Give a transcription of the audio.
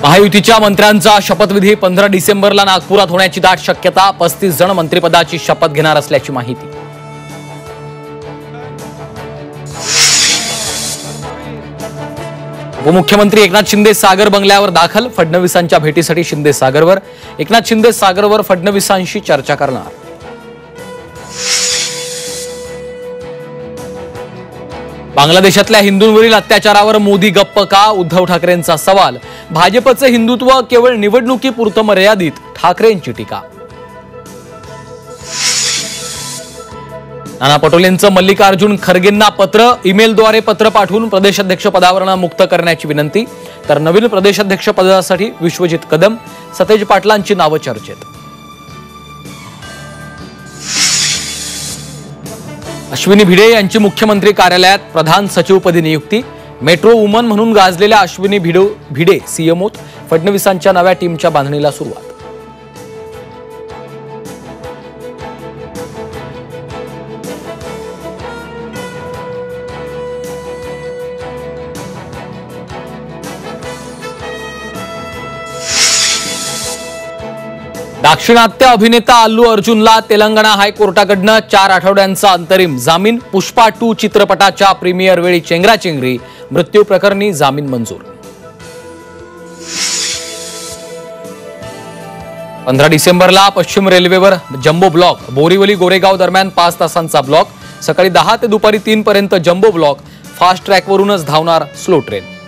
महायुतीच्या मंत्र्यांचा शपथविधी 15 डिसेंबरला नागपुरात होण्याची दाट शक्यता. 35 जण मंत्रिपदाची शपथ घेणार असल्याची माहिती. उपमुख्यमंत्री एकनाथ शिंदे सागर बंगल्यावर दाखल. फडणवीसांच्या भेटीसाठी शिंदे सागरवर. एकनाथ शिंदे सागरवर फडणवीसांशी चर्चा करणार. बांगलादेशातल्या हिंदूंवरील अत्याचारावर मोदी गप्प का? उद्धव ठाकरेंचा सवाल. भाजपचे हिंदुत्व केवळ निवडणुकीपुरतं मर्यादित, ठाकरेंची टीका. नाना पटोलेंचं मल्लिकार्जुन खरगेंना पत्र. ईमेलद्वारे पत्र पाठवून प्रदेशाध्यक्ष पदावरून मुक्त करण्याची विनंती. तर नवीन प्रदेशाध्यक्ष पदासाठी विश्वजित कदम, सतेज पाटलांची नावं चर्चेत. अश्विनी भिडे यांची मुख्यमंत्री कार्यालयात प्रधान सचिवपदी नियुक्ती. मेट्रो वुमन म्हणून गाजलेल्या अश्विनी भिडे सीएमओत. फडणवीसांच्या नव्या टीमच्या बांधणीला सुरुवात. दाक्षिणात्य अभिनेता अल्लू अर्जुनला तेलंगणा हायकोर्टाकडनं 4 आठवड्यांचा अंतरिम जामीन. पुष्पा 2 चित्रपटाच्या प्रीमियर वेळी चेंगराचेंगरी. मृत्यू प्रकरणी जामीन मंजूर. 15 डिसेंबरला पश्चिम रेल्वेवर जम्बो ब्लॉक. बोरीवली गोरेगाव दरम्यान 5 तासांचा ब्लॉक. सकाळी 10 ते दुपारी 3 पर्यंत जम्बो ब्लॉक. फास्ट ट्रॅकवरूनच धावणार स्लो ट्रेन.